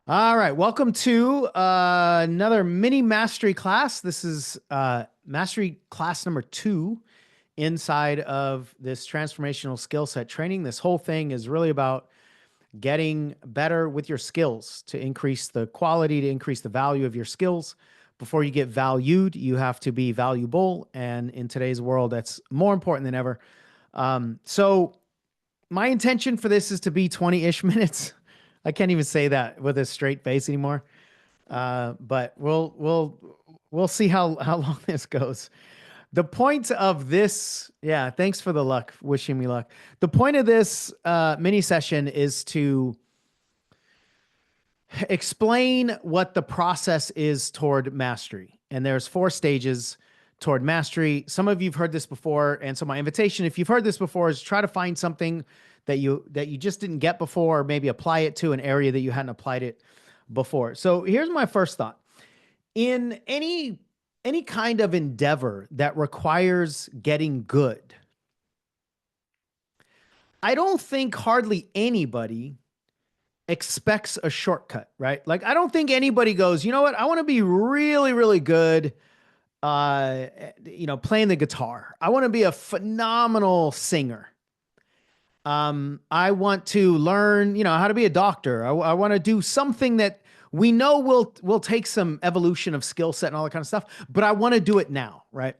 All right, welcome to another mini mastery class. This is mastery class number 2 inside of this transformational skill set training. This whole thing is really about getting better with your skills to increase the quality, to increase the value of your skills. Before you get valued, you have to be valuable. And in today's world, that's more important than ever. So my intention for this is to be 20-ish minutes. I can't even say that with a straight face anymore. But we'll see how long this goes. The point of this, yeah, thanks for the luck, wishing me luck. The point of this mini session is to explain what the process is toward mastery. And there's 4 stages toward mastery. Some of you've heard this before, and so my invitation, if you've heard this before, is try to find something that you just didn't get before, or maybe apply it to an area that you hadn't applied it before. So here's my first thought. In any kind of endeavor that requires getting good, I don't think hardly anybody expects a shortcut, right? Like, I don't think anybody goes, you know what? I want to be really, really good, playing the guitar. I want to be a phenomenal singer. I want to learn, how to be a doctor. I want to do something that we know will take some evolution of skill set and all that kind of stuff, but I want to do it now, right?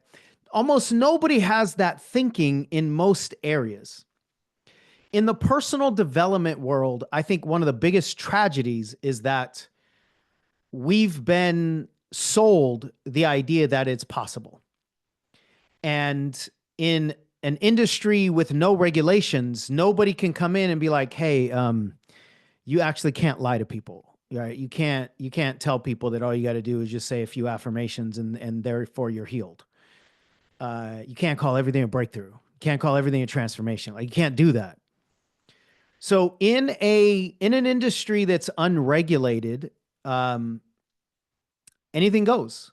Almost nobody has that thinking in most areas. In the personal development world, I think one of the biggest tragedies is that we've been sold the idea that it's possible. And in an industry with no regulations, nobody can come in and be like, hey, you actually can't lie to people, right? You can't tell people that all you got to do is just say a few affirmations and therefore you're healed. You can't call everything a breakthrough. You can't call everything a transformation. Like, you can't do that. So in an industry that's unregulated, anything goes.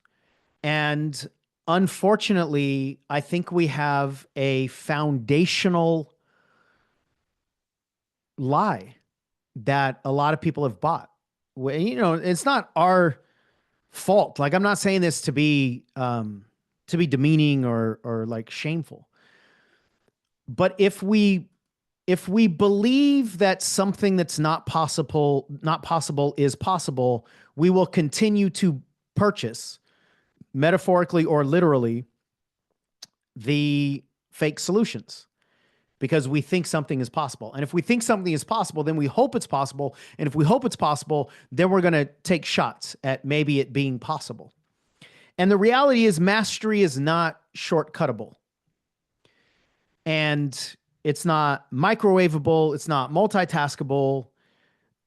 And unfortunately, I think we have a foundational lie that a lot of people have bought. It's not our fault. Like, I'm not saying this to be demeaning or like shameful. But if we believe that something that's not possible is possible, we will continue to purchase, metaphorically or literally, the fake solutions because we think something is possible. And if we think something is possible, then we hope it's possible. And if we hope it's possible, then we're going to take shots at maybe it being possible. And the reality is, mastery is not shortcuttable. And it's not microwavable. It's not multitaskable.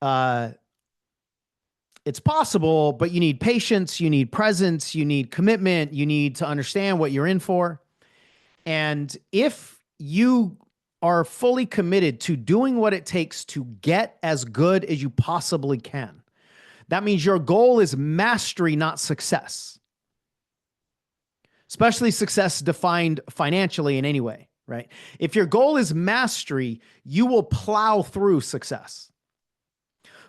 Uh, it's possible, but you need patience, you need presence, you need commitment, you need to understand what you're in for. And if you are fully committed to doing what it takes to get as good as you possibly can, that means your goal is mastery, not success. Especially success defined financially in any way, right? If your goal is mastery, you will plow through success.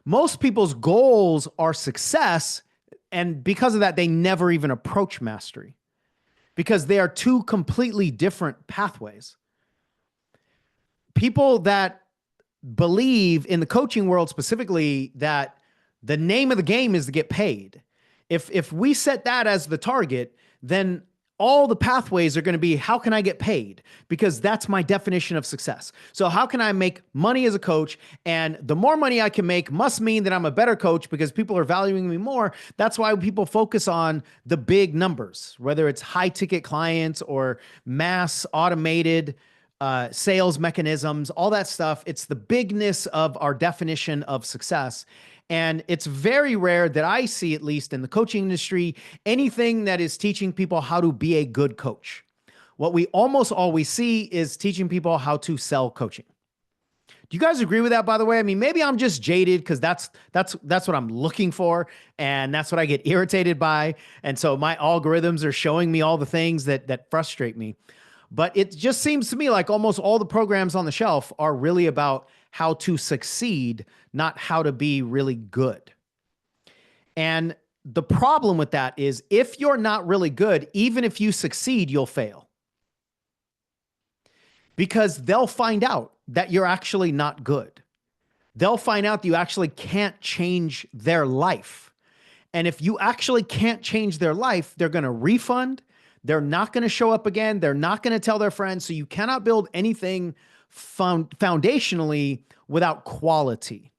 Most people's goals are success, and because of that, they never even approach mastery because they are 2 completely different pathways. People that believe in the coaching world specifically that the name of the game is to get paid. If we set that as the target, then all the pathways are going to be, how can I get paid? Because that's my definition of success. So how can I make money as a coach? And the more money I can make must mean that I'm a better coach because people are valuing me more. That's why people focus on the big numbers, whether it's high ticket clients or mass automated sales mechanisms, all that stuff. It's the bigness of our definition of success. And it's very rare that I see, at least in the coaching industry, anything that is teaching people how to be a good coach. What we almost always see is teaching people how to sell coaching. Do you guys agree with that, by the way? I mean, maybe I'm just jaded because that's what I'm looking for, and that's what I get irritated by. And so my algorithms are showing me all the things that frustrate me. But it just seems to me like almost all the programs on the shelf are really about how to succeed, not how to be really good. And the problem with that is if you're not really good, even if you succeed, you'll fail because they'll find out that you're actually not good. They'll find out that you actually can't change their life. And if you actually can't change their life, they're going to refund. They're not going to show up again. They're not going to tell their friends. So you cannot build anything foundationally without quality.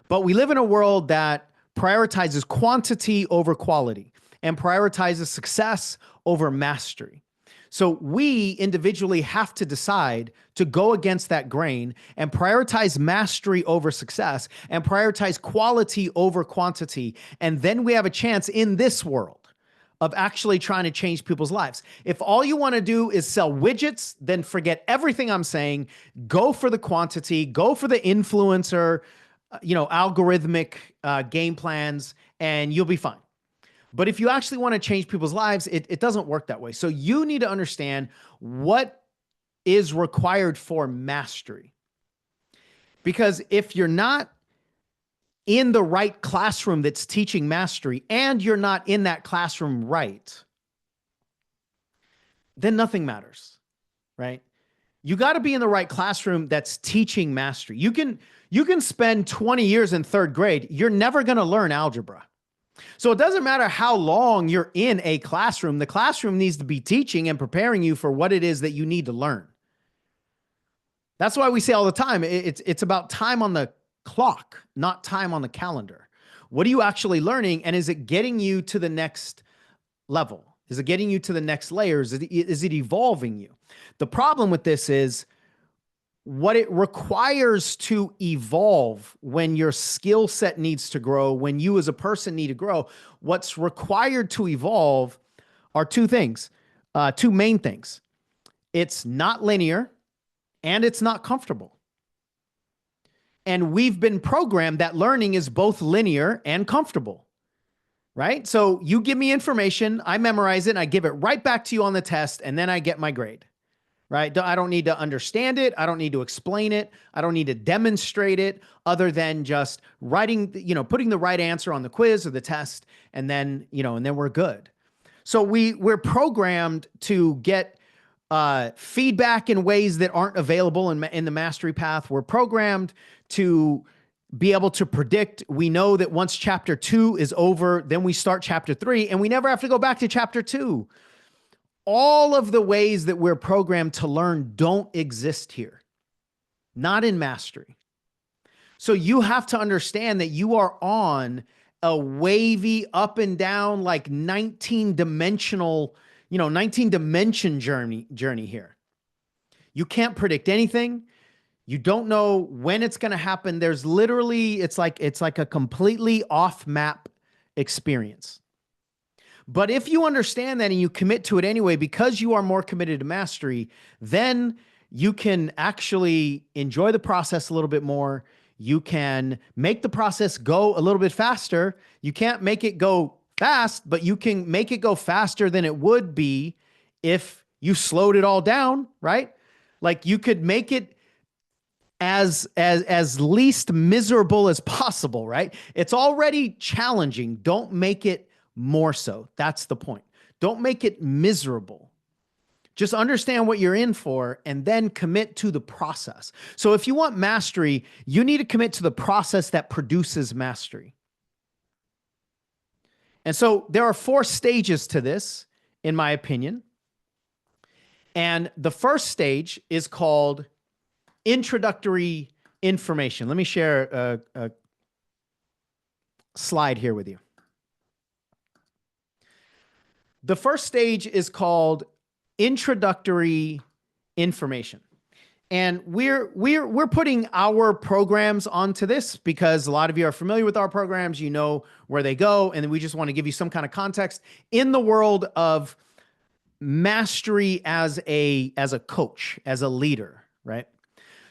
But we live in a world that prioritizes quantity over quality and prioritizes success over mastery. So we individually have to decide to go against that grain and prioritize mastery over success and prioritize quality over quantity. And then we have a chance in this world of actually trying to change people's lives. If all you want to do is sell widgets, then forget everything I'm saying. Go for the quantity, go for the influencer, algorithmic game plans, and you'll be fine. But if you actually want to change people's lives, it doesn't work that way. So you need to understand what is required for mastery. Because if you're not in the right classroom that's teaching mastery and you're not in that classroom right, then nothing matters, right? You got to be in the right classroom that's teaching mastery. You can spend 20 years in third grade. You're never going to learn algebra. So it doesn't matter how long you're in a classroom. The classroom needs to be teaching and preparing you for what it is that you need to learn. That's why we say all the time, it's about time on the clock, not time on the calendar. What are you actually learning? And is it getting you to the next level? Is it getting you to the next layers? Is it evolving you? The problem with this is what it requires to evolve when your skill set needs to grow, when you as a person need to grow. What's required to evolve are two things, two main things. It's not linear and it's not comfortable. And we've been programmed that learning is both linear and comfortable, right? So you give me information, I memorize it, and I give it right back to you on the test, and then I get my grade. Right? I don't need to understand it. I don't need to explain it. I don't need to demonstrate it other than just writing, putting the right answer on the quiz or the test. And then, and then we're good. So we're programmed to get feedback in ways that aren't available in the mastery path. We're programmed to be able to predict. We know that once chapter 2 is over, then we start chapter 3 and we never have to go back to chapter 2. All of the ways that we're programmed to learn don't exist here, not in mastery. So you have to understand that you are on a wavy up and down, like 19 dimension journey here. You can't predict anything. You don't know when it's going to happen. There's literally, it's like a completely off map experience. But if you understand that and you commit to it anyway, because you are more committed to mastery, then you can actually enjoy the process a little bit more. You can make the process go a little bit faster. You can't make it go fast, but you can make it go faster than it would be if you slowed it all down, right? Like you could make it as least miserable as possible, right? It's already challenging. Don't make it more so. That's the point. Don't make it miserable. Just understand what you're in for and then commit to the process. So if you want mastery, you need to commit to the process that produces mastery. And so there are 4 stages to this, in my opinion. And the first stage is called introductory information. Let me share a slide here with you. The first stage is called introductory information. And we're putting our programs onto this because a lot of you are familiar with our programs, you know where they go, and we just want to give you some kind of context in the world of mastery as a coach, as a leader, right?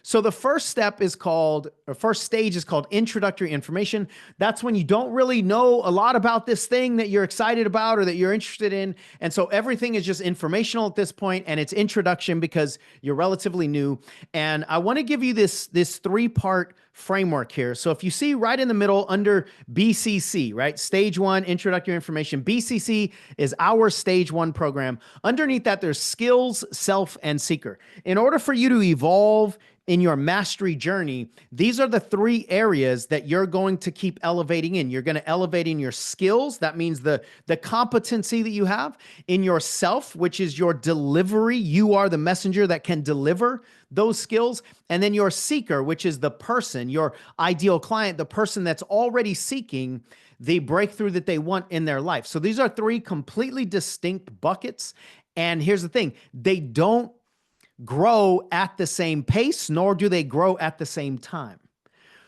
So the first step is called, or first stage is called introductory information. That's when you don't really know a lot about this thing that you're excited about or that you're interested in. And so everything is just informational at this point, and it's introduction because you're relatively new. And I want to give you this three-part framework here. So if you see right in the middle under BCC, right? Stage one, introductory information. BCC is our stage one program. Underneath that, there's skills, self, and seeker. In order for you to evolve in your mastery journey, these are the three areas that you're going to keep elevating in. You're going to elevate in your skills. That means the competency that you have in yourself, which is your delivery. You are the messenger that can deliver those skills. And then your seeker, which is the person, your ideal client, the person that's already seeking the breakthrough that they want in their life. So these are three completely distinct buckets. And here's the thing, they don't grow at the same pace, nor do they grow at the same time.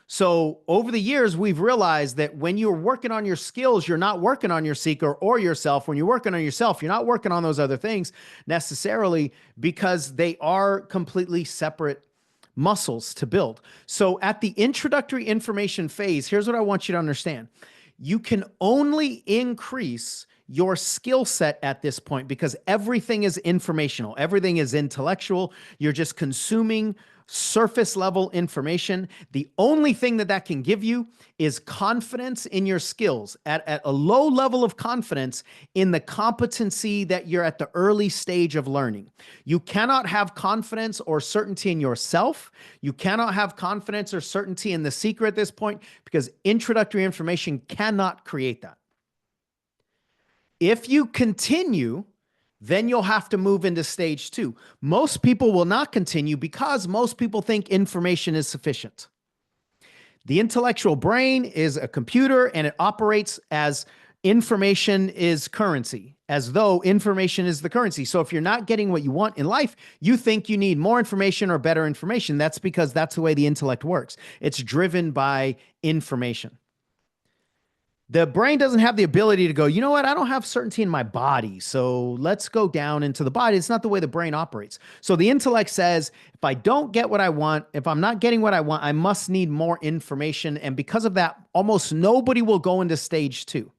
So over the years, we've realized that when you're working on your skills, you're not working on your seeker or yourself. When you're working on yourself, you're not working on those other things necessarily, because they are completely separate muscles to build. So at the introductory information phase, here's what I want you to understand. You can only increase your skill set at this point because everything is informational. Everything is intellectual. You're just consuming surface level information. The only thing that can give you is confidence in your skills, at a low level of confidence in the competency that you're at the early stage of learning. You cannot have confidence or certainty in yourself. You cannot have confidence or certainty in the seeker at this point because introductory information cannot create that. If you continue, then you'll have to move into stage two. Most people will not continue because most people think information is sufficient. The intellectual brain is a computer and it operates as information is currency, as though information is the currency. So if you're not getting what you want in life, you think you need more information or better information. That's because that's the way the intellect works. It's driven by information. The brain doesn't have the ability to go, you know what? I don't have certainty in my body. So let's go down into the body. It's not the way the brain operates. So the intellect says, if I don't get what I want, if I'm not getting what I want, I must need more information. And because of that, almost nobody will go into stage two.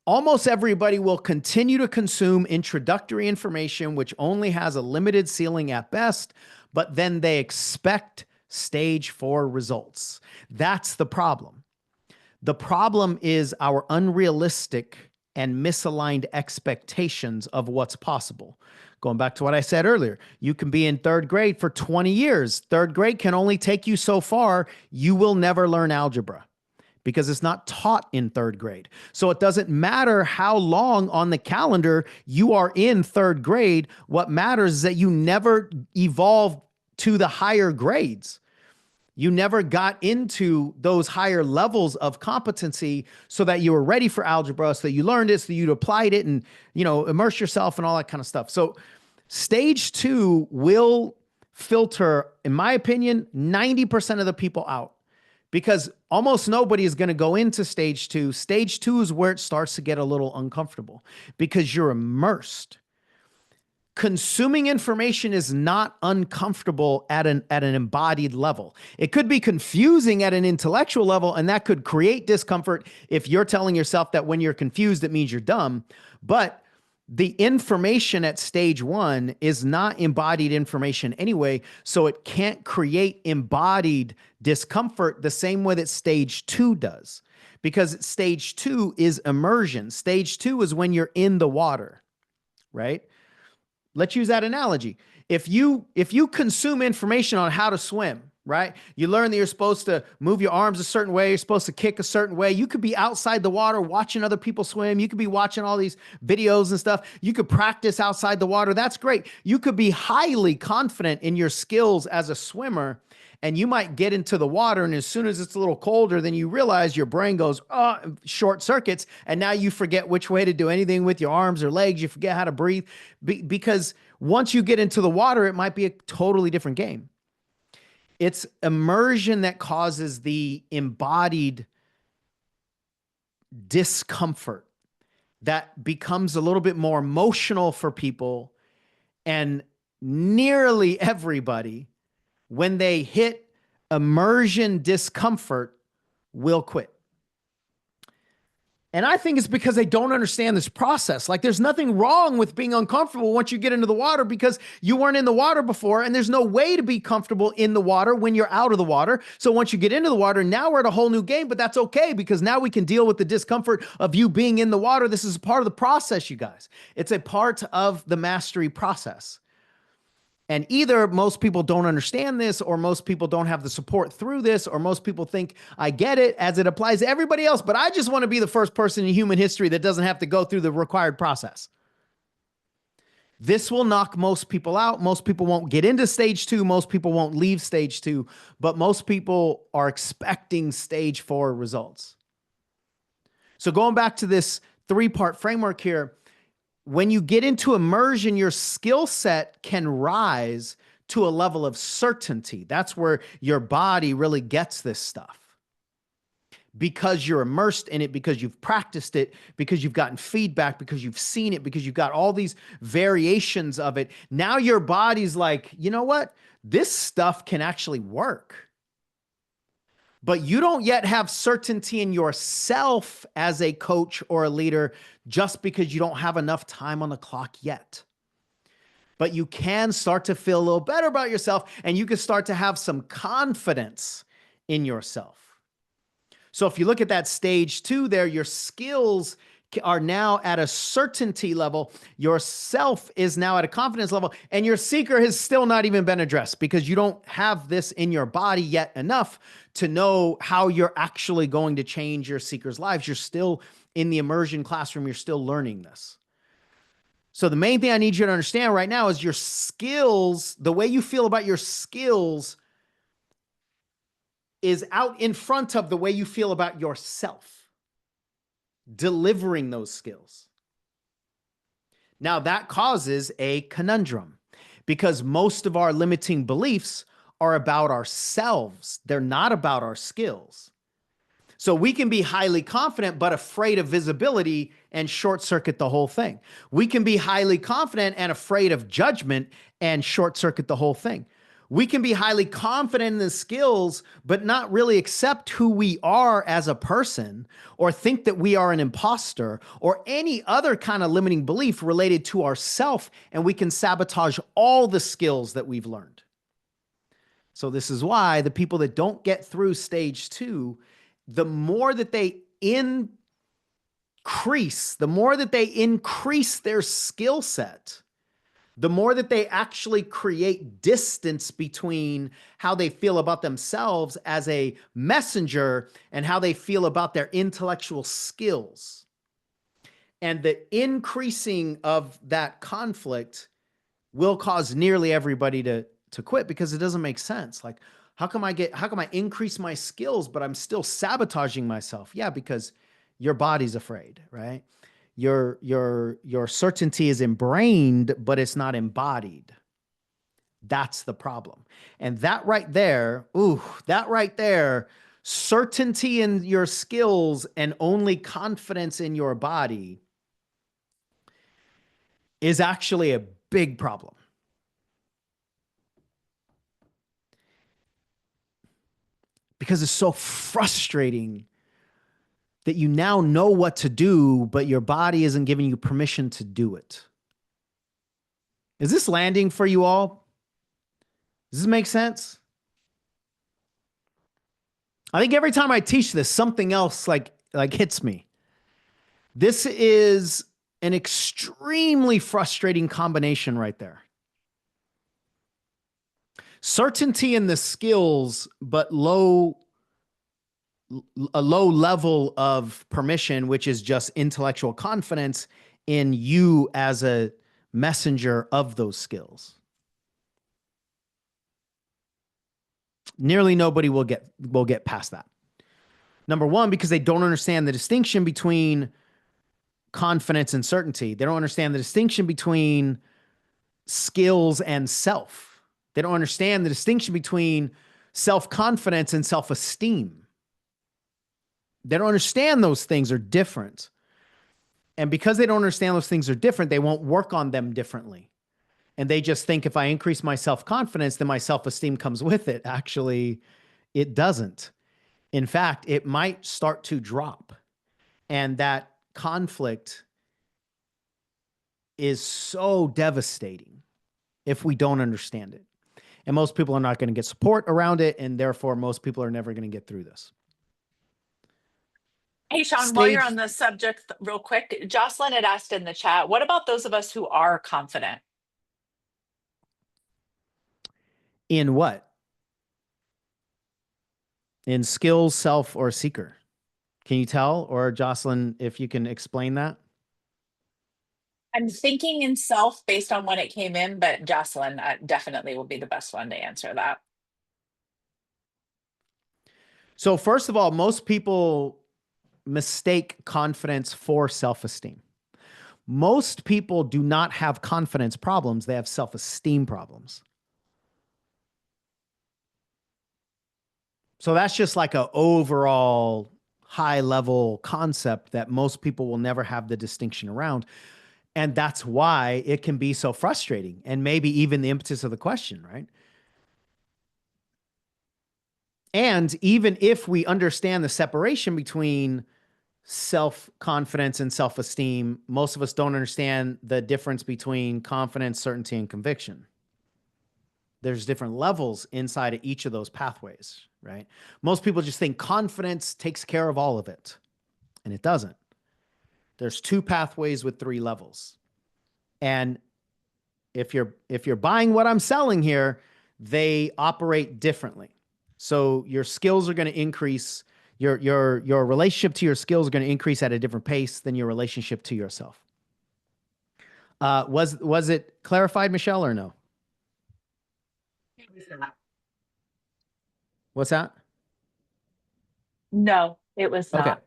Almost everybody will continue to consume introductory information, which only has a limited ceiling at best, but then they expect stage four results. That's the problem. The problem is our unrealistic and misaligned expectations of what's possible. Going back to what I said earlier, you can be in third grade for 20 years. Third grade can only take you so far. You will never learn algebra because it's not taught in third grade. So it doesn't matter how long on the calendar you are in third grade. What matters is that you never evolved to the higher grades. You never got into those higher levels of competency so that you were ready for algebra, so that you learned it, so that you applied it and, immerse yourself and all that kind of stuff. So stage two will filter, in my opinion, 90% of the people out because almost nobody is going to go into stage two. Stage two is where it starts to get a little uncomfortable because you're immersed. Consuming information is not uncomfortable at an embodied level. It could be confusing at an intellectual level, and that could create discomfort if you're telling yourself that when you're confused, it means you're dumb. But the information at stage one is not embodied information anyway, so it can't create embodied discomfort the same way that stage two does. Because stage two is immersion. Stage two is when you're in the water, right? Let's use that analogy. If you consume information on how to swim, right? You learn that you're supposed to move your arms a certain way. You're supposed to kick a certain way. You could be outside the water watching other people swim. You could be watching all these videos and stuff. You could practice outside the water. That's great. You could be highly confident in your skills as a swimmer, and you might get into the water, and as soon as it's a little colder, then you realize your brain goes, short circuits, and now you forget which way to do anything with your arms or legs. You forget how to breathe because once you get into the water, it might be a totally different game. It's immersion that causes the embodied discomfort that becomes a little bit more emotional for people, and nearly everybody when they hit immersion discomfort, will quit. And I think it's because they don't understand this process. Like there's nothing wrong with being uncomfortable once you get into the water because you weren't in the water before. And there's no way to be comfortable in the water when you're out of the water. So once you get into the water, now we're at a whole new game, but that's okay because now we can deal with the discomfort of you being in the water. This is part of the process, you guys. It's a part of the mastery process. And either most people don't understand this, or most people don't have the support through this, or most people think, I get it as it applies to everybody else, but I just want to be the first person in human history that doesn't have to go through the required process. This will knock most people out. Most people won't get into stage 2. Most people won't leave stage 2, but most people are expecting stage 4 results. So going back to this 3-part framework here, when you get into immersion, your skill set can rise to a level of certainty. That's where your body really gets this stuff. Because you're immersed in it, because you've practiced it, because you've gotten feedback, because you've seen it, because you've got all these variations of it. Now your body's like, you know what? This stuff can actually work. But you don't yet have certainty in yourself as a coach or a leader just because you don't have enough time on the clock yet. But you can start to feel a little better about yourself, and you can start to have some confidence in yourself. So if you look at that stage 2 there, your skills are now at a certainty level. Your self is now at a confidence level, and your seeker has still not even been addressed because you don't have this in your body yet enough to know how you're actually going to change your seekers' lives. You're still in the immersion classroom. You're still learning this. So the main thing I need you to understand right now is your skills, the way you feel about your skills is out in front of the way you feel about yourself, delivering those skills. Now that causes a conundrum because most of our limiting beliefs are about ourselves. They're not about our skills. So we can be highly confident, but afraid of visibility and short circuit the whole thing. We can be highly confident and afraid of judgment and short circuit the whole thing. We can be highly confident in the skills, but not really accept who we are as a person, or think that we are an imposter, or any other kind of limiting belief related to ourself, and we can sabotage all the skills that we've learned. So this is why the people that don't get through stage 2, the more that they increase their skill set, the more that they actually create distance between how they feel about themselves as a messenger and how they feel about their intellectual skills. And the increasing of that conflict will cause nearly everybody to quit because it doesn't make sense. Like, how come I increase my skills, but I'm still sabotaging myself? Yeah, because your body's afraid, right? Your certainty is ingrained, but it's not embodied. That's the problem. And that right there, certainty in your skills and only confidence in your body is actually a big problem. Because it's so frustrating that you now know what to do, but your body isn't giving you permission to do it. Is this landing for you all? Does this make sense? I think every time I teach this, something else like hits me. This is an extremely frustrating combination right there. Certainty in the skills, but a low level of permission, which is just intellectual confidence in you as a messenger of those skills. Nearly nobody will get past that. Number one, because they don't understand the distinction between confidence and certainty. They don't understand the distinction between skills and self. They don't understand the distinction between self-confidence and self-esteem. They don't understand those things are different. And because they don't understand those things are different, they won't work on them differently. And they just think if I increase my self-confidence, then my self-esteem comes with it. Actually, it doesn't. In fact, it might start to drop. And that conflict is so devastating if we don't understand it. And most people are not going to get support around it. And therefore, most people are never going to get through this. Hey, Sean, while you're on Stage the subject, real quick, Jocelyn had asked in the chat, what about those of us who are confident? in what? In skills, self, or seeker? Can you tell? Or Jocelyn, if you can explain that? I'm thinking in self based on when it came in, but Jocelyn definitely will be the best one to answer that. So, first of all, most people mistake confidence for self-esteem. Most people do not have confidence problems, they have self-esteem problems. So that's just like a overall high level concept that most people will never have the distinction around. And that's why it can be so frustrating and maybe even the impetus of the question, right? And even if we understand the separation between self-confidence and self-esteem, most of us don't understand the difference between confidence, certainty, and conviction. There's different levels inside of each of those pathways, right? Most people just think confidence takes care of all of it, and it doesn't. There's two pathways with three levels. And if you're buying what I'm selling here, they operate differently. So your skills are going to increase, your relationship to your skills are going to increase at a different pace than your relationship to yourself. Was it clarified, Michelle, or no? What's that? No, it was Okay. not.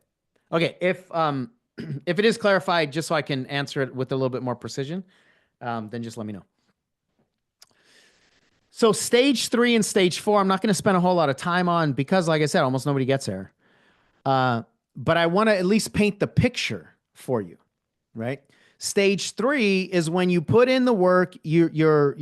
Okay. If it is clarified, just so I can answer it with a little bit more precision, then just let me know. So stage 3 and stage 4, I'm not going to spend a whole lot of time on because, like I said, almost nobody gets there. But I want to at least paint the picture for you, right? Stage 3 is when you put in the work, you're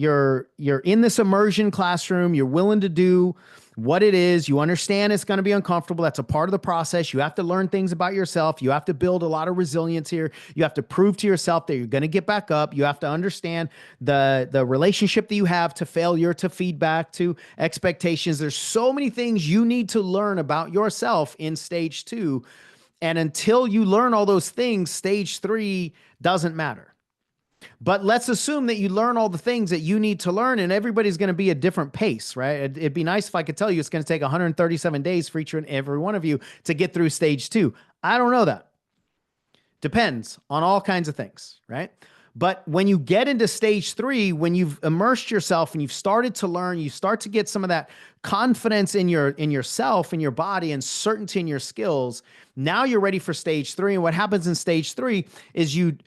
in this immersion classroom, you're willing to do what it is, you understand it's going to be uncomfortable. That's a part of the process. You have to learn things about yourself. You have to build a lot of resilience here. You have to prove to yourself that you're going to get back up. You have to understand the relationship that you have to failure, to feedback, to expectations. There's so many things you need to learn about yourself in stage 2. And until you learn all those things, stage 3 doesn't matter. But let's assume that you learn all the things that you need to learn, and everybody's going to be a different pace, right? It'd be nice if I could tell you it's going to take 137 days for each and every one of you to get through stage 2. I don't know that. Depends on all kinds of things, right? But when you get into stage 3, when you've immersed yourself and you've started to learn, you start to get some of that confidence in yourself, in your body, and certainty in your skills. Now you're ready for stage 3. And what happens in stage 3 is you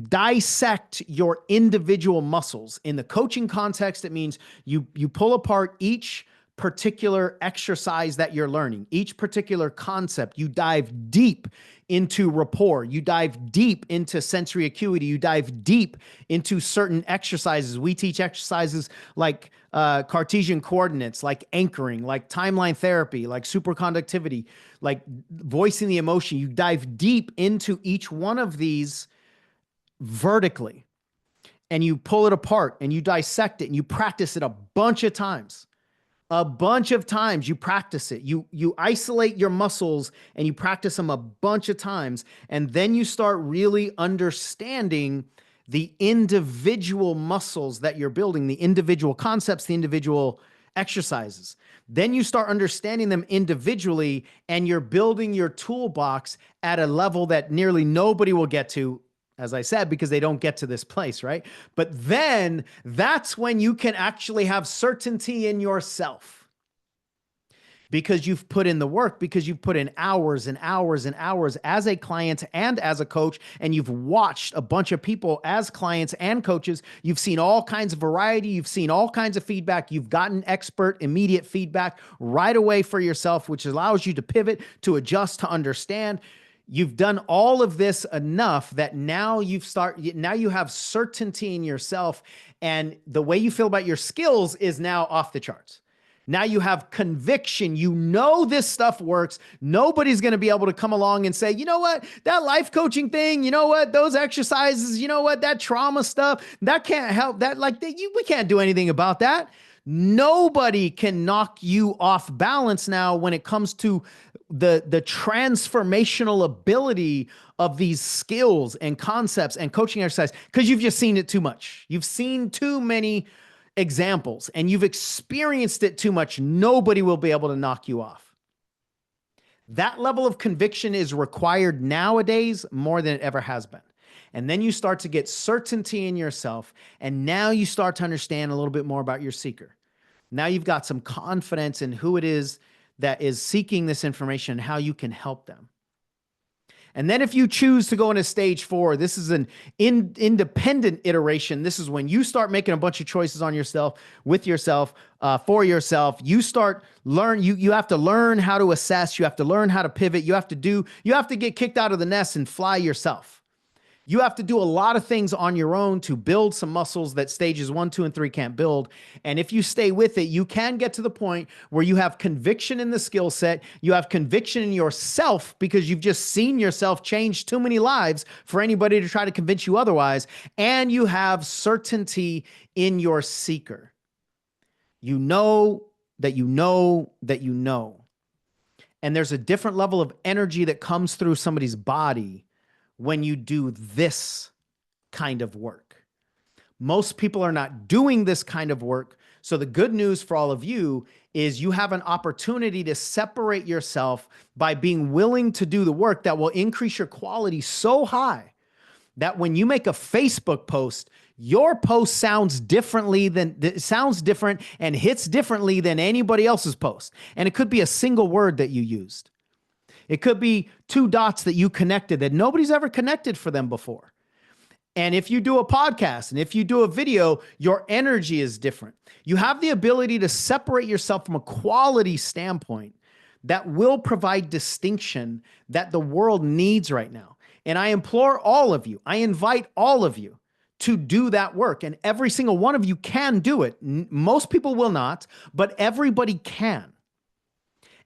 dissect your individual muscles. In the coaching context, it means you pull apart each particular exercise that you're learning, each particular concept. You dive deep into rapport. You dive deep into sensory acuity. You dive deep into certain exercises. We teach exercises like Cartesian coordinates, like anchoring, like timeline therapy, like superconductivity, like voicing the emotion. You dive deep into each one of these vertically, and you pull it apart and you dissect it and you practice it a bunch of times. A bunch of times you practice it. You isolate your muscles and you practice them a bunch of times. And then you start really understanding the individual muscles that you're building, the individual concepts, the individual exercises. Then you start understanding them individually, and you're building your toolbox at a level that nearly nobody will get to, as I said, because they don't get to this place, right? But then that's when you can actually have certainty in yourself, because you've put in the work, because you've put in hours and hours and hours as a client and as a coach, and you've watched a bunch of people as clients and coaches. You've seen all kinds of variety. You've seen all kinds of feedback. You've gotten expert, immediate feedback right away for yourself, which allows you to pivot, to adjust, to understand. You've done all of this enough that now now you have certainty in yourself, and the way you feel about your skills is now off the charts. Now you have conviction. You know this stuff works. Nobody's going to be able to come along and say, you know what, that life coaching thing, you know what, those exercises, you know what, that trauma stuff, that can't help. We can't do anything about that. Nobody can knock you off balance now when it comes to the transformational ability of these skills and concepts and coaching exercise, because you've just seen it too much. You've seen too many examples and you've experienced it too much. Nobody will be able to knock you off. That level of conviction is required nowadays more than it ever has been. And then you start to get certainty in yourself, and now you start to understand a little bit more about your seeker. Now you've got some confidence in who it is that is seeking this information and how you can help them. And then if you choose to go into stage 4, this is an independent iteration. This is when you start making a bunch of choices on yourself, with yourself, for yourself. You have to learn how to assess. You have to learn how to pivot. You have to get kicked out of the nest and fly yourself. You have to do a lot of things on your own to build some muscles that stages 1, 2, and 3 can't build. And if you stay with it, you can get to the point where you have conviction in the skill set. You have conviction in yourself because you've just seen yourself change too many lives for anybody to try to convince you otherwise. And you have certainty in your seeker. You know that you know that you know. And there's a different level of energy that comes through somebody's body when you do this kind of work. Most people are not doing this kind of work. So the good news for all of you is you have an opportunity to separate yourself by being willing to do the work that will increase your quality so high that when you make a Facebook post, your post sounds different and hits differently than anybody else's post. And it could be a single word that you used. It could be 2 dots that you connected that nobody's ever connected for them before. And if you do a podcast and if you do a video, your energy is different. You have the ability to separate yourself from a quality standpoint that will provide distinction that the world needs right now. And I implore all of you, I invite all of you to do that work. And every single one of you can do it. Most people will not, but everybody can.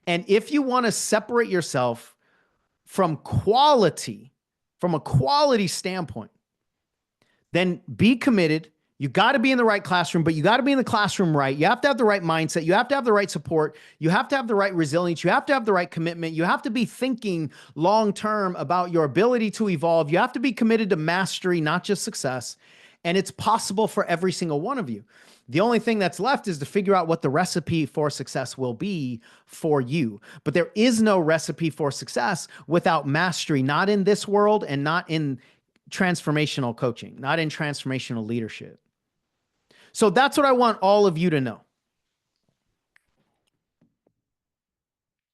And if you want to separate yourself from quality, from a quality standpoint, then be committed. You got to be in the right classroom, but you got to be in the classroom right. You have to have the right mindset. You have to have the right support. You have to have the right resilience. You have to have the right commitment. You have to be thinking long-term about your ability to evolve. You have to be committed to mastery, not just success. And it's possible for every single one of you. The only thing that's left is to figure out what the recipe for success will be for you. But there is no recipe for success without mastery, not in this world and not in transformational coaching, not in transformational leadership. So that's what I want all of you to know.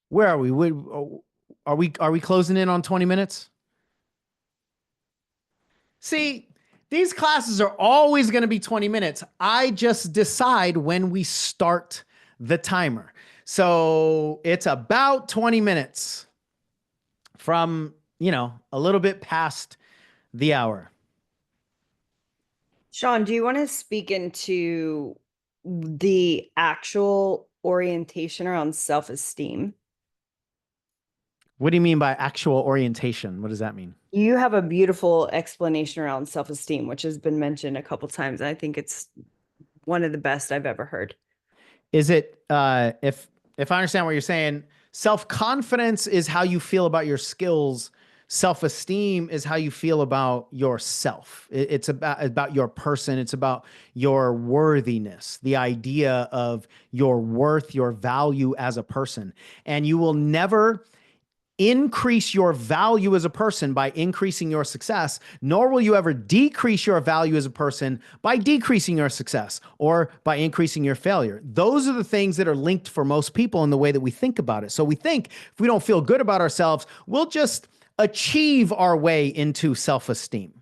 Where are we? Are we closing in on 20 minutes? See, these classes are always going to be 20 minutes. I just decide when we start the timer. So it's about 20 minutes from, a little bit past the hour. Sean, do you want to speak into the actual orientation around self-esteem? What do you mean by actual orientation? What does that mean? You have a beautiful explanation around self-esteem, which has been mentioned a couple times. I think it's one of the best I've ever heard. Is it, if I understand what you're saying, self-confidence is how you feel about your skills. Self-esteem is how you feel about yourself. It's about your person. It's about your worthiness, the idea of your worth, your value as a person. And you will never increase your value as a person by increasing your success, nor will you ever decrease your value as a person by decreasing your success or by increasing your failure. Those are the things that are linked for most people in the way that we think about it. So we think if we don't feel good about ourselves, we'll just achieve our way into self-esteem.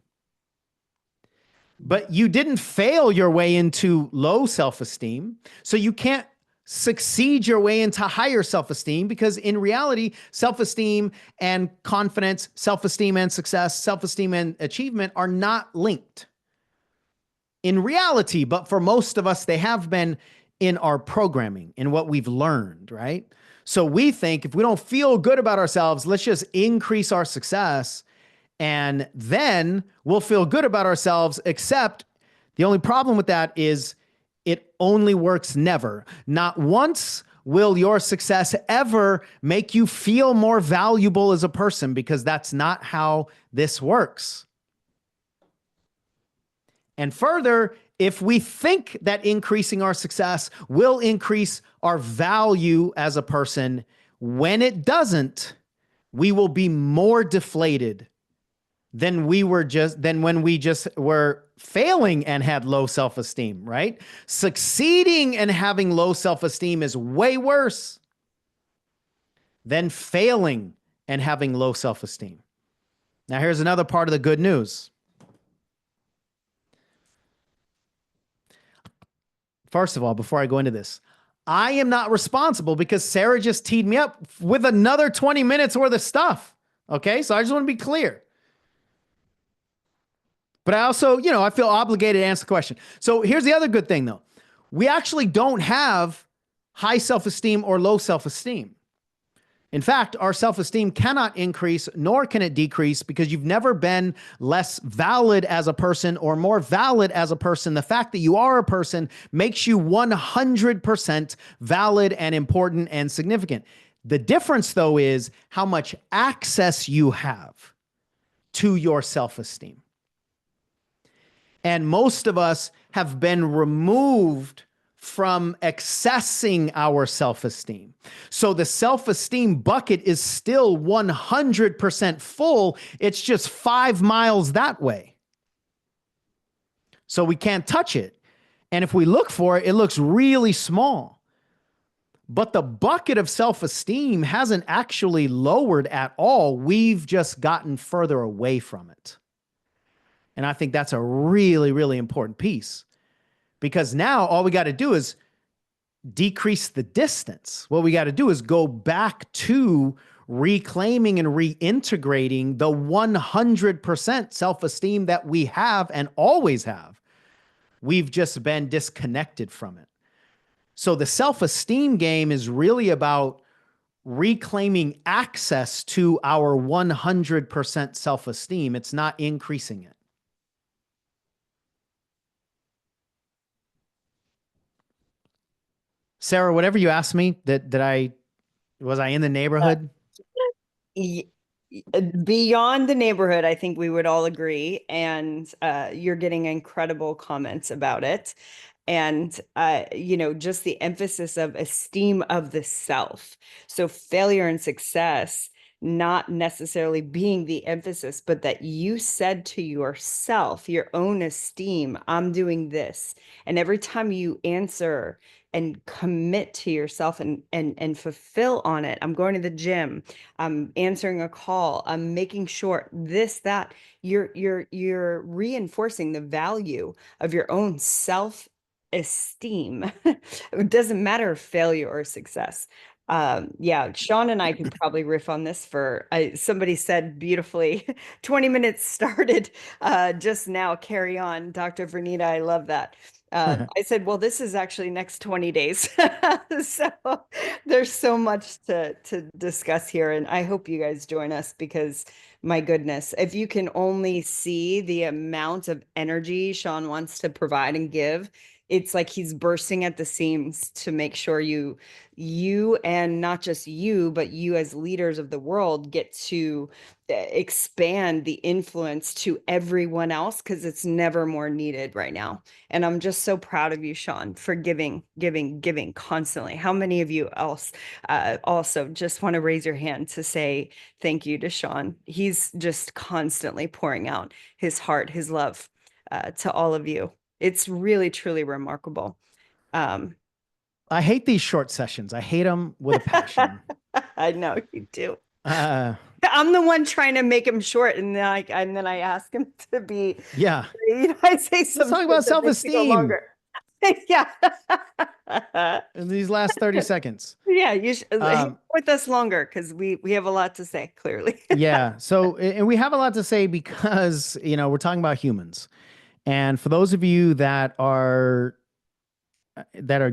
But you didn't fail your way into low self-esteem, so you can't succeed your way into higher self-esteem, because in reality, self-esteem and confidence, self-esteem and success, self-esteem and achievement are not linked in reality, but for most of us, they have been in our programming, in what we've learned, right? So we think if we don't feel good about ourselves, let's just increase our success and then we'll feel good about ourselves, except the only problem with that is it only works never. Not once will your success ever make you feel more valuable as a person, because that's not how this works. And further, if we think that increasing our success will increase our value as a person, when it doesn't, we will be more deflated than when we just were failing and had low self-esteem, right? Succeeding and having low self-esteem is way worse than failing and having low self-esteem. Now, here's another part of the good news. First of all, before I go into this, I am not responsible because Sarah just teed me up with another 20 minutes worth of stuff. Okay. So I just want to be clear. But I also, I feel obligated to answer the question. So here's the other good thing though. We actually don't have high self-esteem or low self-esteem. In fact, our self-esteem cannot increase, nor can it decrease, because you've never been less valid as a person or more valid as a person. The fact that you are a person makes you 100% valid and important and significant. The difference, though, is how much access you have to your self-esteem. And most of us have been removed from accessing our self-esteem. So the self-esteem bucket is still 100% full. It's just 5 miles that way. So we can't touch it. And if we look for it, it looks really small. But the bucket of self-esteem hasn't actually lowered at all. We've just gotten further away from it. And I think that's a really, really important piece. Because now all we got to do is decrease the distance. What we got to do is go back to reclaiming and reintegrating the 100% self-esteem that we have and always have. We've just been disconnected from it. So the self-esteem game is really about reclaiming access to our 100% self-esteem. It's not increasing it. Sarah, whatever you asked me, was I in the neighborhood? Beyond the neighborhood, I think we would all agree. And you're getting incredible comments about it. And, just the emphasis of esteem of the self. So failure and success not necessarily being the emphasis, but that you said to yourself, your own esteem, I'm doing this. And every time you answer and commit to yourself and fulfill on it, I'm going to the gym, I'm answering a call, I'm making sure this, that, you're reinforcing the value of your own self esteem. It doesn't matter if failure or success. Yeah, Sean and I could probably riff on this for, somebody said beautifully, 20 minutes started just now, carry on. Dr. Vernita, I love that. I said, well, this is actually next 20 days. So there's so much to discuss here. And I hope you guys join us because my goodness, if you can only see the amount of energy Sean wants to provide and give, it's like he's bursting at the seams to make sure you and not just you, but you as leaders of the world get to expand the influence to everyone else, because it's never more needed right now. And I'm just so proud of you, Sean, for giving constantly. How many of you else also just want to raise your hand to say thank you to Sean? He's just constantly pouring out his heart, his love to all of you. It's really, truly remarkable. I hate these short sessions. I hate them with a passion. I know you do. I'm the one trying to make him short, and then I ask him to be. Yeah. I say something. Let's talk about self-esteem. Yeah. in these last 30 seconds. Yeah, you should hang Um, with us longer because we have a lot to say, clearly. yeah. So, and we have a lot to say because, we're talking about humans. And for those of you that are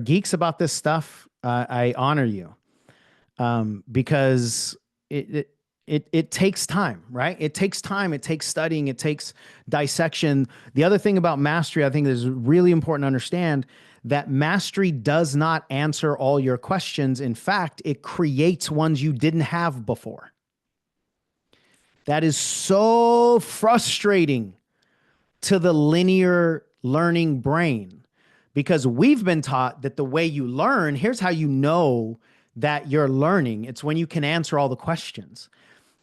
geeks about this stuff, I honor you, because it takes time, right? It takes time. It takes studying. It takes dissection. The other thing about mastery, I think, is really important to understand that mastery does not answer all your questions. In fact, it creates ones you didn't have before. That is so frustrating to the linear learning brain, because we've been taught that the way you learn, here's how you know that you're learning. It's when you can answer all the questions.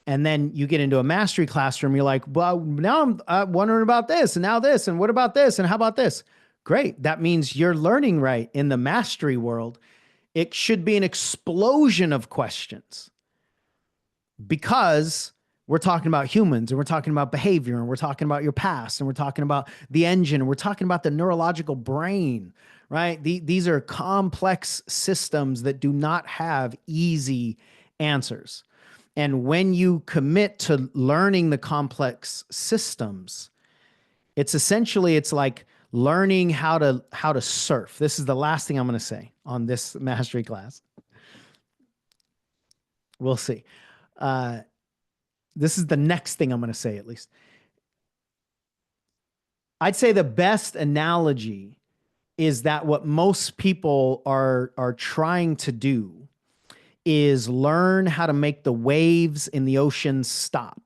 And then you get into a mastery classroom, you're like, well, now I'm wondering about this, and now this, and what about this, and how about this? Great. That means you're learning right. In the mastery world, it should be an explosion of questions, because we're talking about humans, and we're talking about behavior, and we're talking about your past, and we're talking about the engine, and we're talking about the neurological brain, right? These are complex systems that do not have easy answers. And when you commit to learning the complex systems, it's like learning how to surf. This is the last thing I'm going to say on this mastery class. We'll see. This is the next thing I'm going to say, at least. I'd say the best analogy is that what most people are trying to do is learn how to make the waves in the ocean stop.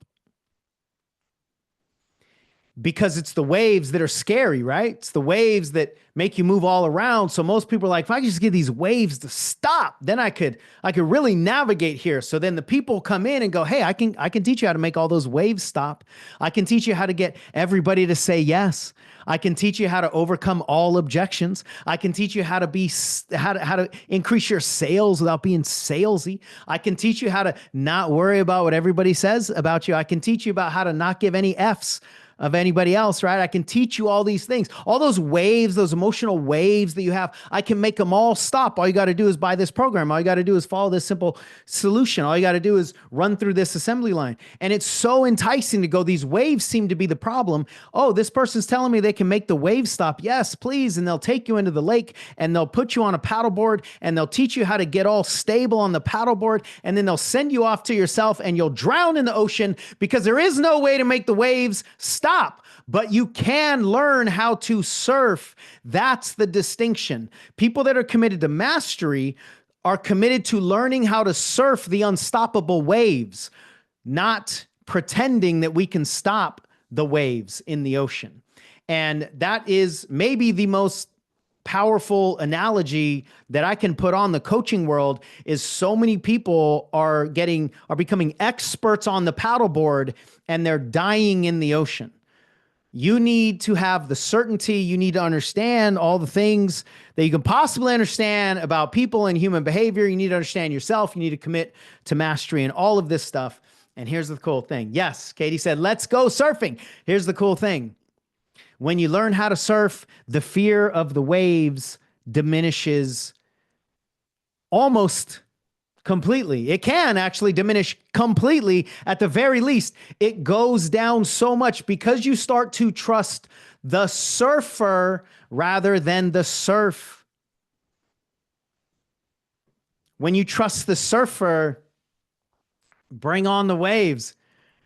Because it's the waves that are scary, right? It's the waves that make you move all around. So most people are like, if I could just get these waves to stop, then I could really navigate here. So then the people come in and go, hey, I can teach you how to make all those waves stop. I can teach you how to get everybody to say yes. I can teach you how to overcome all objections. I can teach you how to increase your sales without being salesy. I can teach you how to not worry about what everybody says about you. I can teach you about how to not give any F's of anybody else, right? I can teach you all these things, all those waves, those emotional waves that you have. I can make them all stop. All you got to do is buy this program. All you got to do is follow this simple solution. All you got to do is run through this assembly line. And it's so enticing to go, these waves seem to be the problem. Oh, this person's telling me they can make the waves stop. Yes, please. And they'll take you into the lake, and they'll put you on a paddleboard, and they'll teach you how to get all stable on the paddleboard. And then they'll send you off to yourself, and you'll drown in the ocean, because there is no way to make the waves stop. But you can learn how to surf. That's the distinction. People that are committed to mastery are committed to learning how to surf the unstoppable waves, not pretending that we can stop the waves in the ocean. And that is maybe the most powerful analogy that I can put on the coaching world. Is so many people are becoming experts on the paddleboard, and they're dying in the ocean. You need to have the certainty. You need to understand all the things that you can possibly understand about people and human behavior. You need to understand yourself. You need to commit to mastery and all of this stuff. And here's the cool thing. Yes, Katie said, let's go surfing. Here's the cool thing. When you learn how to surf, the fear of the waves diminishes almost completely. It can actually diminish completely. At the very least, it goes down so much, because you start to trust the surfer rather than the surf. When you trust the surfer, bring on the waves.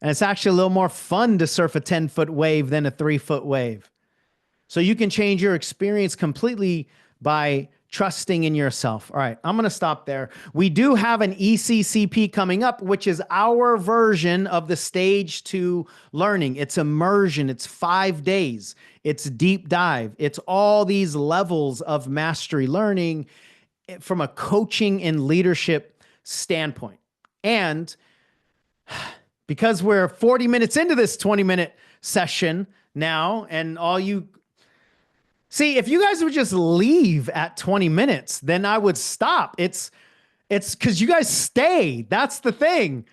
And it's actually a little more fun to surf a 10-foot wave than a 3-foot wave. So you can change your experience completely by trusting in yourself. All right, I'm going to stop there. We do have an ECCP coming up, which is our version of the stage 2 learning. It's immersion. It's 5 days. It's deep dive. It's all these levels of mastery learning from a coaching and leadership standpoint. And because we're 40 minutes into this 20-minute session now, and all you see, if you guys would just leave at 20 minutes, then I would stop. It's because you guys stay. That's the thing,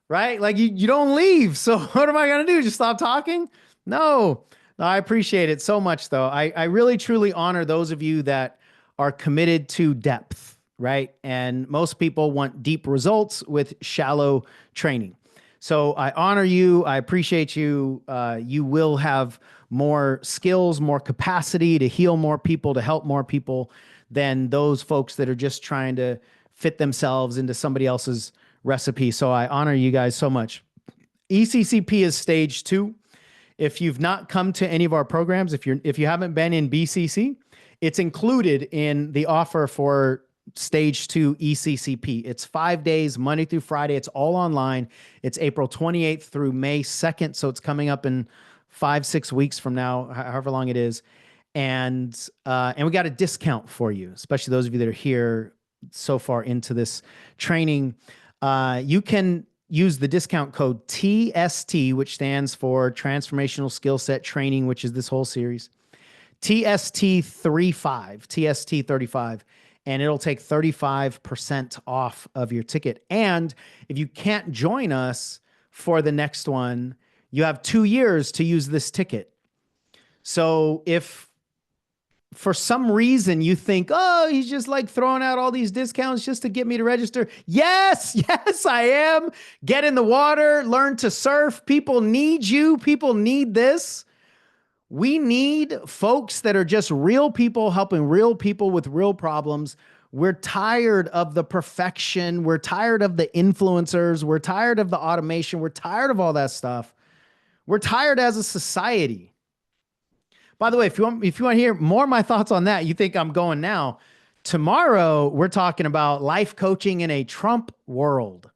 right? Like you don't leave. So what am I going to do? Just stop talking? No. I appreciate it so much, though. I really truly honor those of you that are committed to depth, right? And most people want deep results with shallow training. So I honor you. I appreciate you. You will have more skills, more capacity to heal more people, to help more people than those folks that are just trying to fit themselves into somebody else's recipe. So I honor you guys so much. ECCP is stage 2. If you've not come to any of our programs, if you haven't been in BCC, it's included in the offer for stage 2 ECCP. It's 5 days, Monday through Friday. It's all online. It's April 28th through May 2nd. So it's coming up in 5-6 weeks from now, however long it is. And we got a discount for you, especially those of you that are here so far into this training. You can use the discount code TST, which stands for Transformational Skill Set Training, which is this whole series. TST35, and it'll take 35% off of your ticket. And if you can't join us for the next one, you have 2 years to use this ticket. So if for some reason you think, oh, he's just like throwing out all these discounts just to get me to register. Yes, yes, I am. Get in the water, learn to surf. People need you. People need this. We need folks that are just real people helping real people with real problems. We're tired of the perfection. We're tired of the influencers. We're tired of the automation. We're tired of all that stuff. We're tired as a society. By the way, if you want to hear more of my thoughts on that, you think I'm going now. Tomorrow, we're talking about life coaching in a Trump world.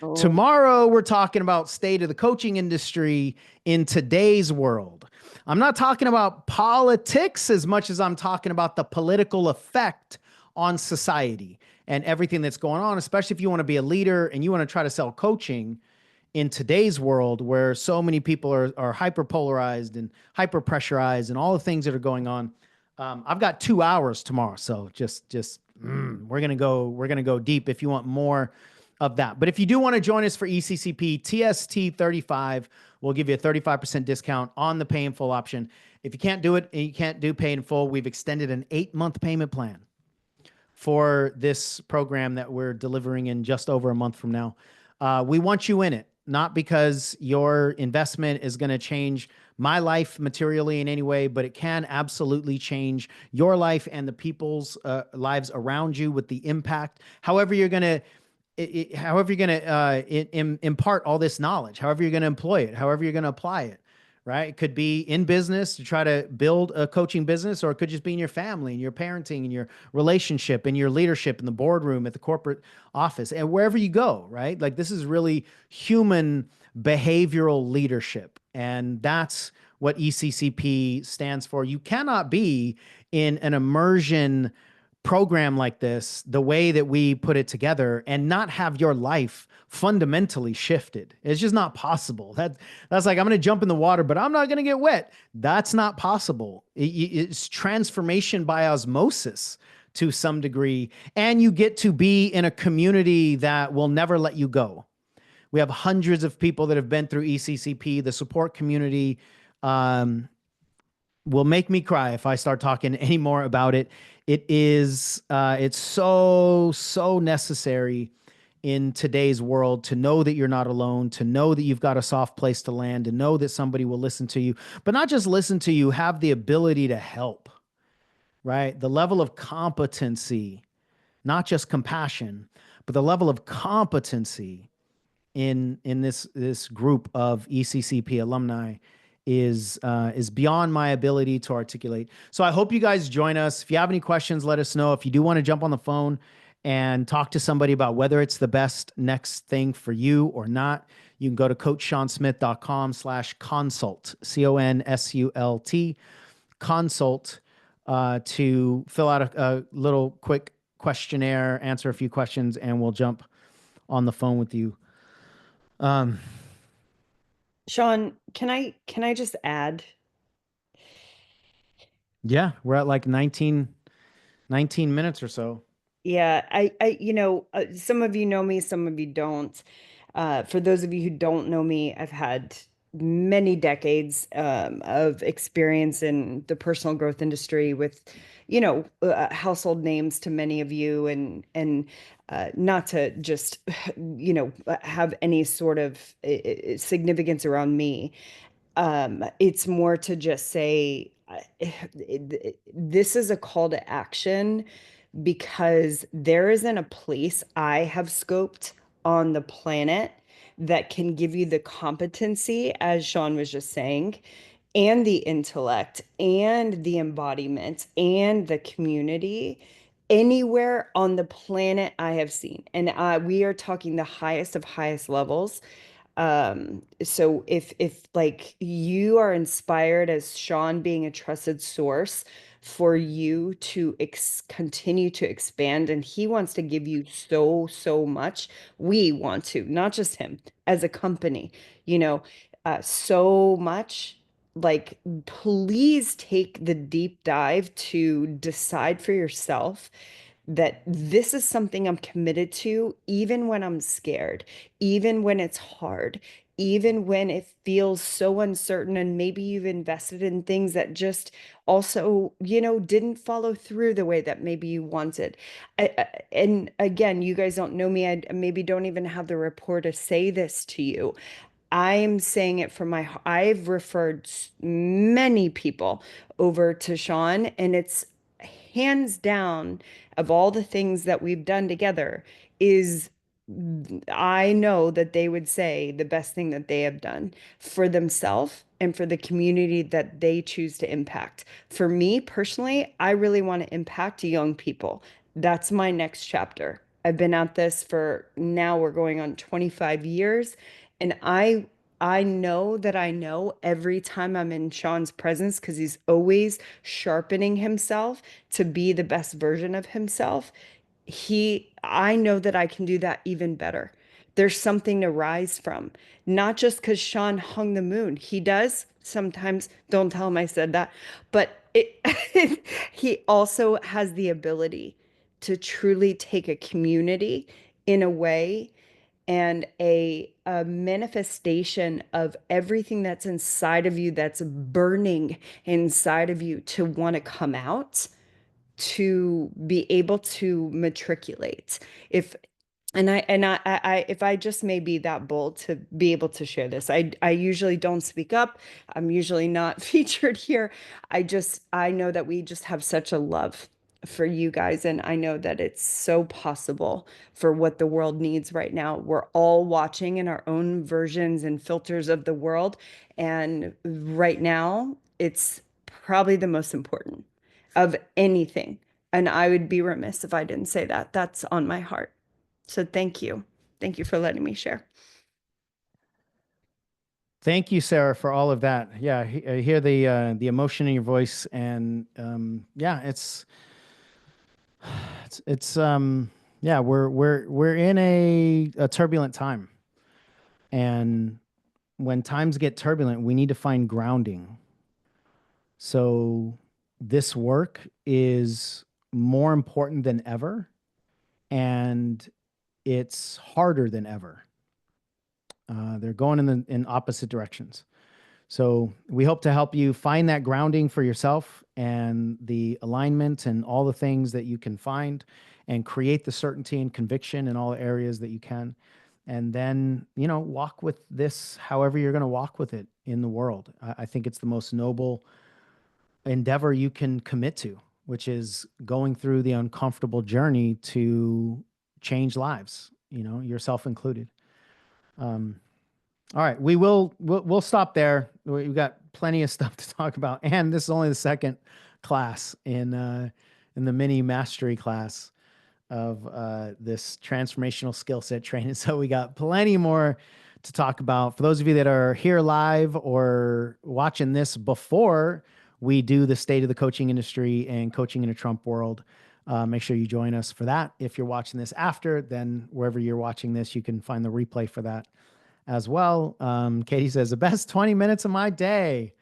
Oh. Tomorrow, we're talking about state of the coaching industry in today's world. I'm not talking about politics as much as I'm talking about the political effect on society and everything that's going on, especially if you want to be a leader and you want to try to sell coaching in today's world where so many people are hyper polarized and hyper pressurized and all the things that are going on. I've got 2 hours tomorrow. So we're going to go deep if you want more of that. But if you do want to join us for ECCP, TST35 will give you a 35% discount on the pay in full option. If you can't do it and you can't do pay in full, we've extended an 8-month payment plan for this program that we're delivering in just over a month from now. We want you in it, not because your investment is going to change my life materially in any way, but it can absolutely change your life and the people's lives around you with the impact. However you're going to impart all this knowledge, however you're going to employ it, however you're going to apply it, right? It could be in business to try to build a coaching business, or it could just be in your family and your parenting and your relationship and your leadership in the boardroom, at the corporate office, and wherever you go, right? Like, this is really human behavioral leadership. And that's what ECCP stands for. You cannot be in an immersion program like this, the way that we put it together, and not have your life fundamentally shifted. It's just not possible. That's like, I'm going to jump in the water, but I'm not going to get wet. That's not possible. It's transformation by osmosis to some degree. And you get to be in a community that will never let you go. We have hundreds of people that have been through ECCP. The support community will make me cry if I start talking any more about it. It's so necessary in today's world to know that you're not alone, to know that you've got a soft place to land, to know that somebody will listen to you, but not just listen to you, have the ability to help, right? The level of competency, not just compassion, but the level of competency in this group of ECCP alumni is beyond my ability to articulate. So I hope you guys join us. If you have any questions, let us know. If you do want to jump on the phone and talk to somebody about whether it's the best next thing for you or not, you can go to coachshansmith.com/consult, CONSULT, consult, to fill out a little quick questionnaire, answer a few questions, and we'll jump on the phone with you. Sean, can I just add? Yeah, we're at like 19 minutes or so. Yeah, some of you know me, some of you don't. For those of you who don't know me, I've had many decades of experience in the personal growth industry with, household names to many of you, and not to just, have any sort of significance around me. It's more to just say this is a call to action because there isn't a place I have scoped on the planet that can give you the competency, as Sean was just saying, and the intellect and the embodiment and the community anywhere on the planet I have seen. And we are talking the highest of highest levels. So if like you are inspired as Sean being a trusted source for you to continue to expand, and he wants to give you so much. We want to, not just him, as a company, you know, so much. Like, please take the deep dive to decide for yourself that this is something I'm committed to, even when I'm scared, even when it's hard, even when it feels so uncertain, and maybe you've invested in things that just also, didn't follow through the way that maybe you wanted. And again, you guys don't know me. I maybe don't even have the rapport to say this to you. I'm saying it from I've referred many people over to Sean, and it's hands down of all the things that we've done together is I know that they would say the best thing that they have done for themselves and for the community that they choose to impact. For me personally, I really want to impact young people. That's my next chapter. I've been at this for now, we're going on 25 years, and I know that I know every time I'm in Sean's presence because he's always sharpening himself to be the best version of himself. I know that I can do that even better. There's something to rise from, not just because Sean hung the moon. He does sometimes, don't tell him I said that, but he also has the ability to truly take a community in a way and a manifestation of everything that's inside of you, that's burning inside of you to want to come out, to be able to matriculate. If if I just may be that bold to be able to share this, I usually don't speak up. I'm usually not featured here. I know that we just have such a love for you guys, and I know that it's so possible for what the world needs right now. We're all watching in our own versions and filters of the world, and right now it's probably the most important of anything. And I would be remiss if I didn't say that. That's on my heart. So thank you. Thank you for letting me share. Thank you, Sarah, for all of that. Yeah, I hear the emotion in your voice, and yeah, it's yeah, we're in a turbulent time, and when times get turbulent, we need to find grounding. So this work is more important than ever, and it's harder than ever. They're going in opposite directions. So we hope to help you find that grounding for yourself and the alignment and all the things that you can find, and create the certainty and conviction in all areas that you can. And then, walk with this however you're going to walk with it in the world. I think it's the most noble endeavor you can commit to, which is going through the uncomfortable journey to change lives, yourself included. All right, we'll stop there. We've got plenty of stuff to talk about, and this is only the second class in the mini mastery class of this transformational skill set training. So we got plenty more to talk about. For those of you that are here live or watching this before we do the state of the coaching industry and coaching in a Trump world, make sure you join us for that. If you're watching this after, then wherever you're watching this, you can find the replay for that as well. Katie says, the best 20 minutes of my day.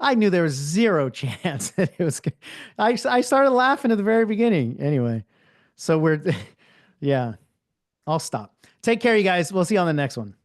I knew there was zero chance that it was. I started laughing at the very beginning. Anyway, so yeah, I'll stop. Take care, you guys. We'll see you on the next one.